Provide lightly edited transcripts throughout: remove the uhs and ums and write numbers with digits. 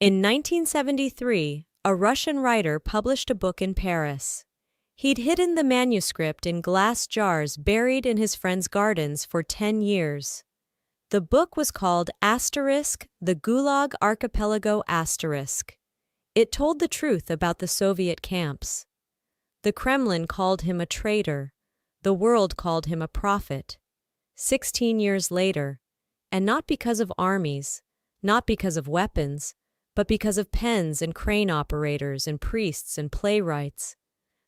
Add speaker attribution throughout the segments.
Speaker 1: In 1973, a Russian writer published a book in Paris. He'd hidden the manuscript in glass jars buried in his friend's gardens for 10 years. The book was called The Gulag Archipelago *. It told the truth about the Soviet camps. The Kremlin called him a traitor. The world called him a prophet. 16 years later, and not because of armies, not because of weapons, but because of pens and crane operators and priests and playwrights,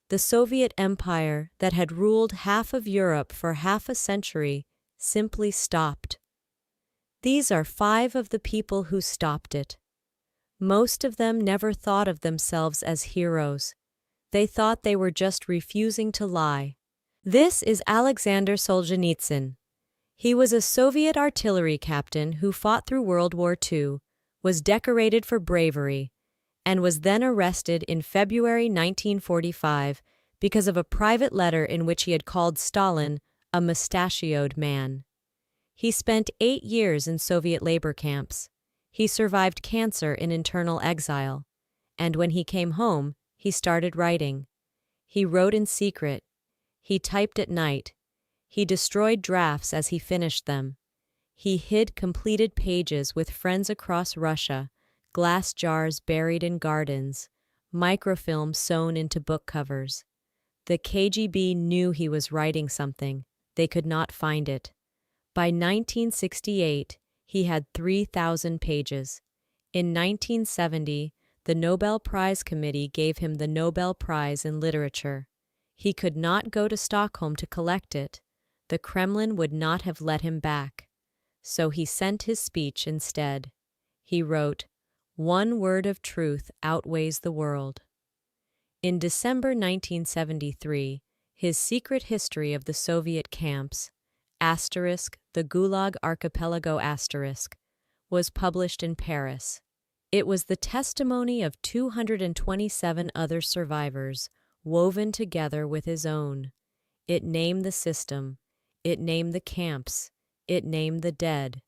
Speaker 1: the Soviet Empire that had ruled half of Europe for half a century simply stopped. These are 5 of the people who stopped it. Most of them never thought of themselves as heroes. They thought they were just refusing to lie. This is Aleksandr Solzhenitsyn. He was a Soviet artillery captain who fought through World War II, was decorated for bravery, and was then arrested in February 1945 because of a private letter in which he had called Stalin a mustachioed man. He spent 8 years in Soviet labor camps. He survived cancer in internal exile, and when he came home, he started writing. He wrote in secret. He typed at night. He destroyed drafts as he finished them. He hid completed pages with friends across Russia, glass jars buried in gardens, microfilm sewn into book covers. The KGB knew he was writing something. They could not find it. By 1968, he had 3,000 pages. In 1970, the Nobel Prize Committee gave him the Nobel Prize in Literature. He could not go to Stockholm to collect it. The Kremlin would not have let him back. So he sent his speech instead. He wrote, "One word of truth outweighs the world." In December 1973, his secret history of the Soviet camps, The Gulag Archipelago *, was published in Paris. It was the testimony of 227 other survivors, woven together with his own. It named the system. It named the camps. It named the dead.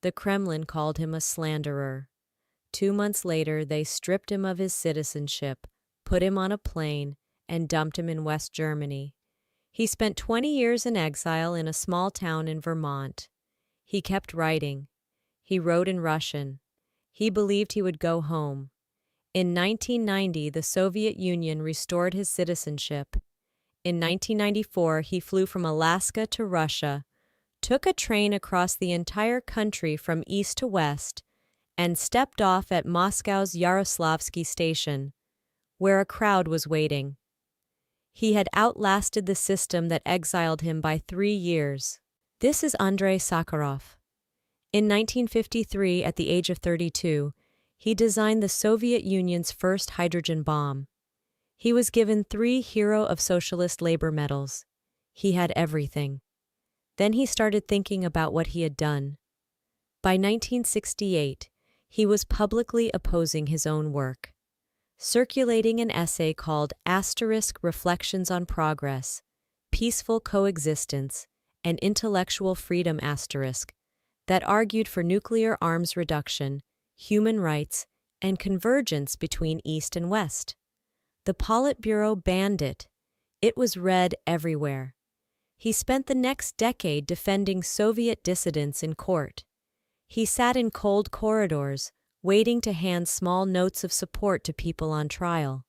Speaker 1: The Kremlin called him a slanderer. 2 months later, they stripped him of his citizenship, put him on a plane, and dumped him in West Germany. He spent 20 years in exile in a small town in Vermont. He kept writing. He wrote in Russian. He believed he would go home. In 1990, the Soviet Union restored his citizenship. In 1994, he flew from Alaska to Russia, took a train across the entire country from east to west, and stepped off at Moscow's Yaroslavsky station, where a crowd was waiting. He had outlasted the system that exiled him by 3 years. This is Andrei Sakharov. In 1953, at the age of 32, he designed the Soviet Union's first hydrogen bomb. He was given 3 Hero of Socialist Labor medals. He had everything. Then he started thinking about what he had done. By 1968, he was publicly opposing his own work, circulating an essay called Reflections on Progress, Peaceful Coexistence, and Intellectual Freedom that argued for nuclear arms reduction, human rights, and convergence between East and West. The Politburo banned it. It was read everywhere. He spent the next decade defending Soviet dissidents in court. He sat in cold corridors, waiting to hand small notes of support to people on trial.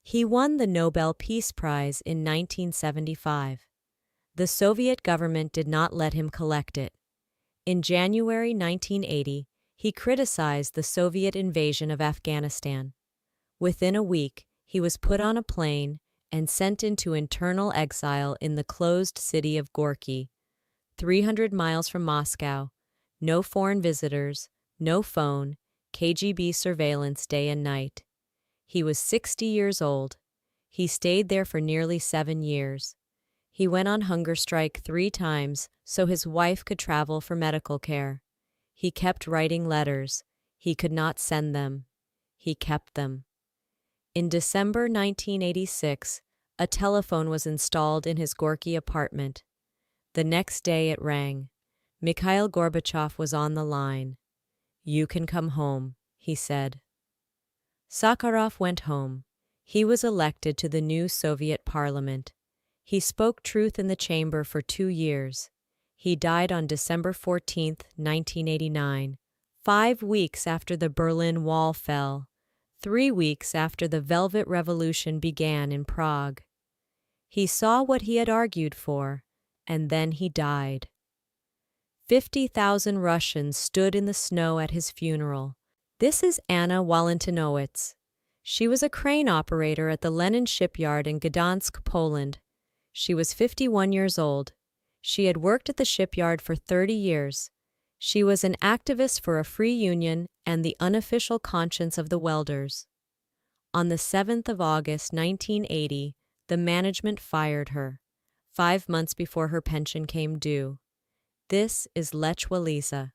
Speaker 1: He won the Nobel Peace Prize in 1975. The Soviet government did not let him collect it. In January 1980, he criticized the Soviet invasion of Afghanistan. Within a week, he was put on a plane and sent into internal exile in the closed city of Gorky, 300 miles from Moscow. No foreign visitors, no phone, KGB surveillance day and night. He was 60 years old. He stayed there for nearly 7 years. He went on hunger strike 3 times so his wife could travel for medical care. He kept writing letters. He could not send them. He kept them. In December 1986, a telephone was installed in his Gorky apartment. The next day it rang. Mikhail Gorbachev was on the line. "You can come home," he said. Sakharov went home. He was elected to the new Soviet parliament. He spoke truth in the chamber for 2 years. He died on December 14, 1989, 5 weeks after the Berlin Wall fell, 3 weeks after the Velvet Revolution began in Prague. He saw what he had argued for, and then he died. 50,000 Russians stood in the snow at his funeral. This is Anna Walentynowicz. She was a crane operator at the Lenin shipyard in Gdansk, Poland. She was 51 years old. She had worked at the shipyard for 30 years. She was an activist for a free union and the unofficial conscience of the welders. On the 7th of August 1980, the management fired her, 5 months before her pension came due. This is Lech Wałęsa.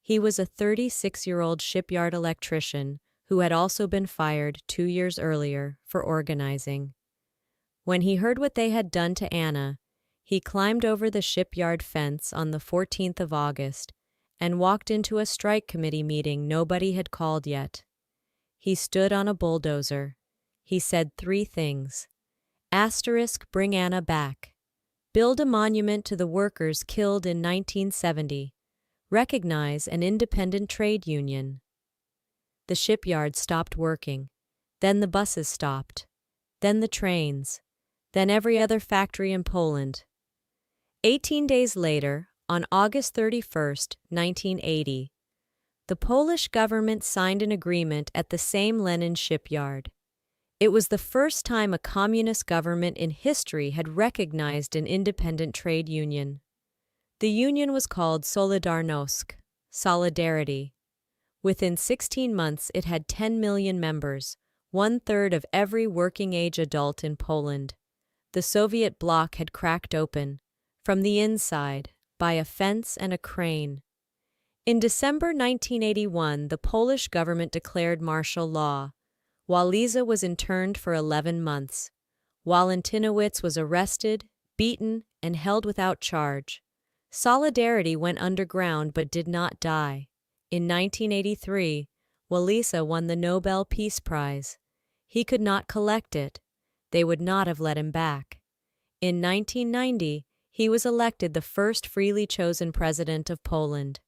Speaker 1: He was a 36-year-old shipyard electrician who had also been fired 2 years earlier for organizing. When he heard what they had done to Anna, he climbed over the shipyard fence on the 14th of August and walked into a strike committee meeting nobody had called yet. He stood on a bulldozer. He said 3 things. Asterisk, bring Anna back. Build a monument to the workers killed in 1970. Recognize an independent trade union. The shipyard stopped working. Then the buses stopped. Then the trains. Then every other factory in Poland. 18 days later, on August 31, 1980, the Polish government signed an agreement at the same Lenin shipyard. It was the first time a communist government in history had recognized an independent trade union. The union was called Solidarność, Solidarity. Within 16 months, it had 10 million members, 1/3 of every working-age adult in Poland. The Soviet bloc had cracked open, from the inside, by a fence and a crane. In December 1981, the Polish government declared martial law. Wałęsa was interned for 11 months. Walentynowicz was arrested, beaten, and held without charge. Solidarity went underground but did not die. In 1983, Wałęsa won the Nobel Peace Prize. He could not collect it. They would not have let him back. In 1990, he was elected the first freely chosen president of Poland.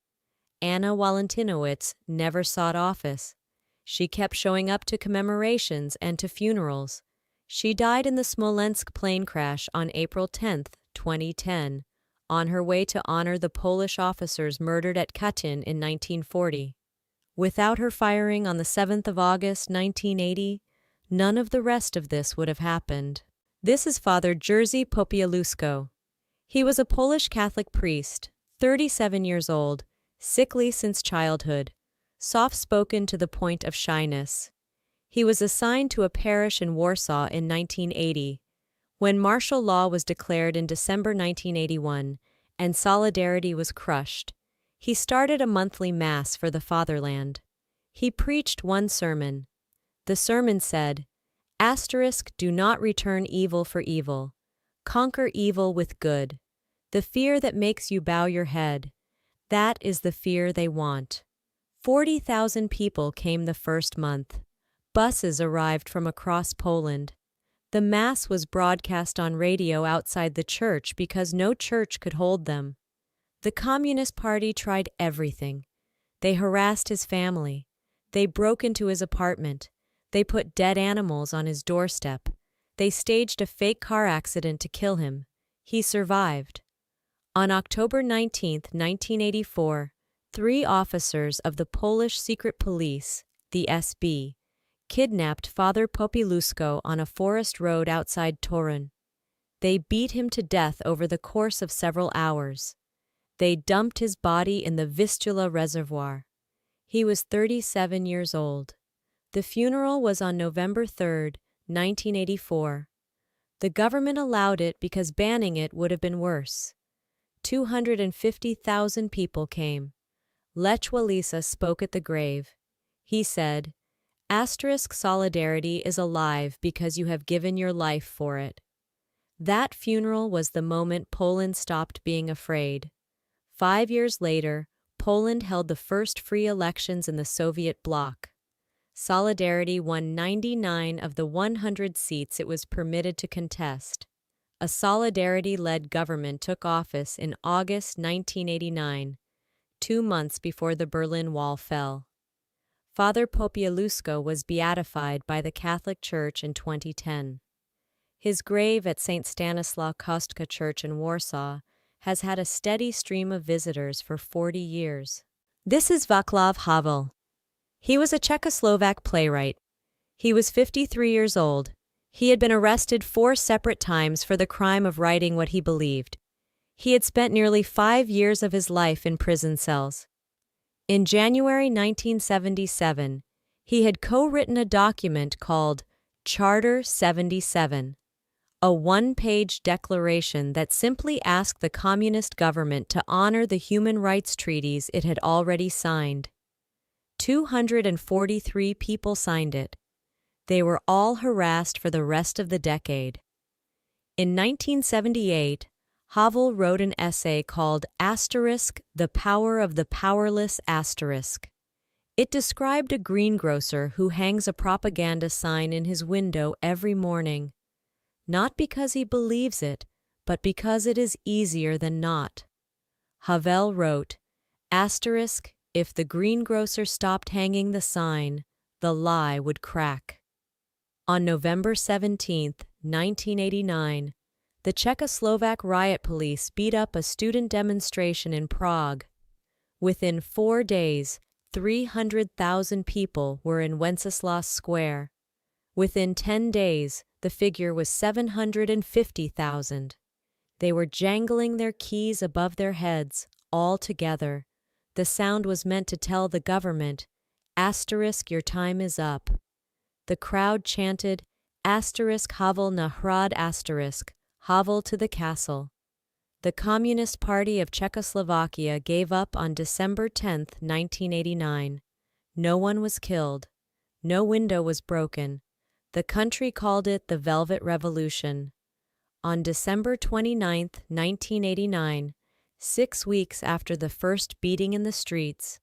Speaker 1: Anna Walentynowicz never sought office. She kept showing up to commemorations and to funerals. She died in the Smolensk plane crash on April 10, 2010, on her way to honor the Polish officers murdered at Katyn in 1940. Without her firing on the 7th of August 1980, none of the rest of this would have happened. This is Father Jerzy Popiełuszko. He was a Polish Catholic priest, 37 years old, sickly since childhood, soft-spoken to the point of shyness. He was assigned to a parish in Warsaw in 1980, when martial law was declared in December 1981 and Solidarity was crushed. He started a monthly Mass for the fatherland. He preached one sermon. The sermon said, "Do not return evil for evil. Conquer evil with good. The fear that makes you bow your head. That is the fear they want." 40,000 people came the first month. Buses arrived from across Poland. The Mass was broadcast on radio outside the church because no church could hold them. The Communist Party tried everything. They harassed his family. They broke into his apartment. They put dead animals on his doorstep. They staged a fake car accident to kill him. He survived. On October 19, 1984, 3 officers of the Polish secret police, the SB, kidnapped Father Popiełuszko on a forest road outside Torun. They beat him to death over the course of several hours. They dumped his body in the Vistula Reservoir. He was 37 years old. The funeral was on November 3, 1984. The government allowed it because banning it would have been worse. 250,000 people came. Lech Wałęsa spoke at the grave. He said, "Solidarity is alive because you have given your life for it." That funeral was the moment Poland stopped being afraid. 5 years later, Poland held the first free elections in the Soviet bloc. Solidarity won 99 of the 100 seats it was permitted to contest. A Solidarity-led government took office in August 1989, 2 months before the Berlin Wall fell. Father Popiełuszko was beatified by the Catholic Church in 2010. His grave at St. Stanislaw Kostka Church in Warsaw has had a steady stream of visitors for 40 years. This is Václav Havel. He was a Czechoslovak playwright. He was 53 years old. He had been arrested 4 separate times for the crime of writing what he believed. He had spent nearly 5 years of his life in prison cells. In January 1977, he had co-written a document called Charter 77, a 1-page declaration that simply asked the communist government to honor the human rights treaties it had already signed. 243 people signed it. They were all harassed for the rest of the decade. In 1978, Havel wrote an essay called *The Power of the Powerless*. It described a greengrocer who hangs a propaganda sign in his window every morning, not because he believes it, but because it is easier than not. Havel wrote, "If the greengrocer stopped hanging the sign, the lie would crack." On November 17, 1989, the Czechoslovak riot police beat up a student demonstration in Prague. Within 4 days, 300,000 people were in Wenceslas Square. Within 10 days, the figure was 750,000. They were jangling their keys above their heads, all together. The sound was meant to tell the government, "Your time is up." The crowd chanted, "Havel na hrad Havel to the castle." The Communist Party of Czechoslovakia gave up on December 10, 1989. No one was killed. No window was broken. The country called it the Velvet Revolution. On December 29, 1989, 6 weeks after the first beating in the streets,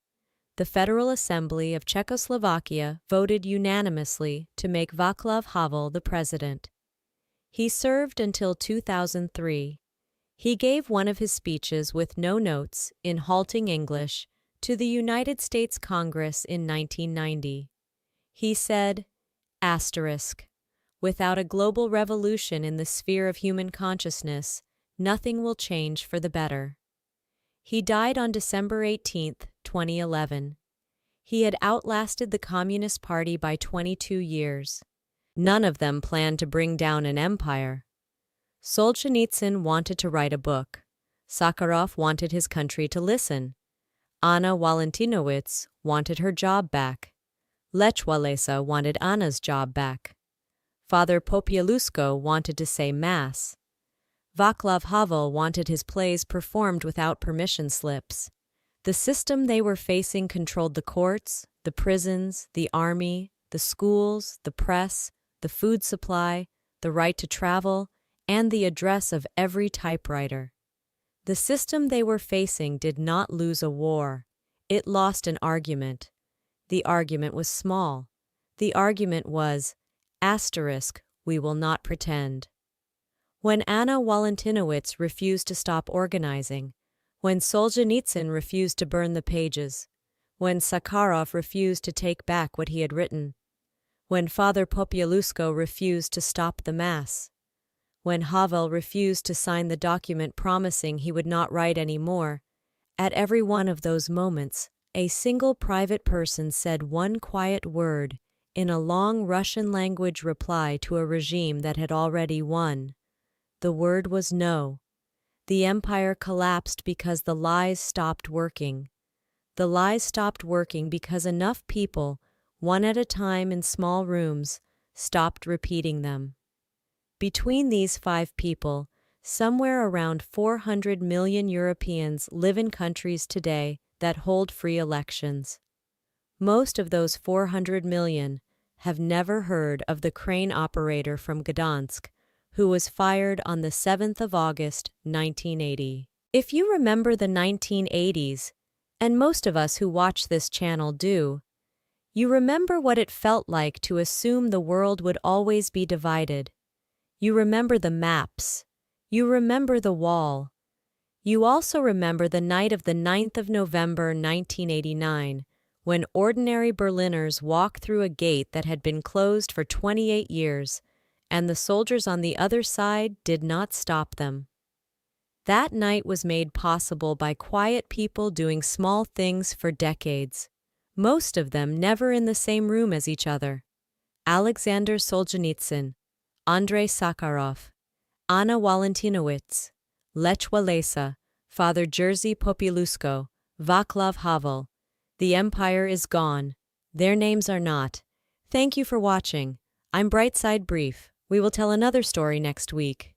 Speaker 1: the Federal Assembly of Czechoslovakia voted unanimously to make Václav Havel the president. He served until 2003. He gave one of his speeches with no notes, in halting English, to the United States Congress in 1990. He said, "Without a global revolution in the sphere of human consciousness, nothing will change for the better." He died on December 18, 2011. He had outlasted the Communist Party by 22 years. None of them planned to bring down an empire. Solzhenitsyn wanted to write a book. Sakharov wanted his country to listen. Anna Walentynowicz wanted her job back. Lech Wałęsa wanted Anna's job back. Father Popiełuszko wanted to say Mass. Václav Havel wanted his plays performed without permission slips. The system they were facing controlled the courts, the prisons, the army, the schools, the press, the food supply, the right to travel, and the address of every typewriter. The system they were facing did not lose a war. It lost an argument. The argument was small. The argument was, "We will not pretend." When Anna Walentynowicz refused to stop organizing, when Solzhenitsyn refused to burn the pages, when Sakharov refused to take back what he had written, when Father Popiełuszko refused to stop the Mass, when Havel refused to sign the document promising he would not write any more, at every one of those moments, a single private person said one quiet word in a long Russian-language reply to a regime that had already won. The word was no. The empire collapsed because the lies stopped working. The lies stopped working because enough people, one at a time in small rooms, stopped repeating them. Between these 5 people, somewhere around 400 million Europeans live in countries today that hold free elections. Most of those 400 million have never heard of the crane operator from Gdansk, who was fired on the 7th of August, 1980. If you remember the 1980s, and most of us who watch this channel do, You remember what it felt like to assume the world would always be divided. You remember the maps. You remember the wall. You also remember the night of the 9th of November 1989, when ordinary Berliners walked through a gate that had been closed for 28 years, and the soldiers on the other side did not stop them. That night was made possible by quiet people doing small things for decades, most of them never in the same room as each other. Aleksandr Solzhenitsyn, Andrei Sakharov, Anna Walentynowicz, Lech Wałęsa, Father Jerzy Popiełuszko, Václav Havel. The empire is gone. Their names are not. Thank you for watching. I'm Brightside Brief. We will tell another story next week.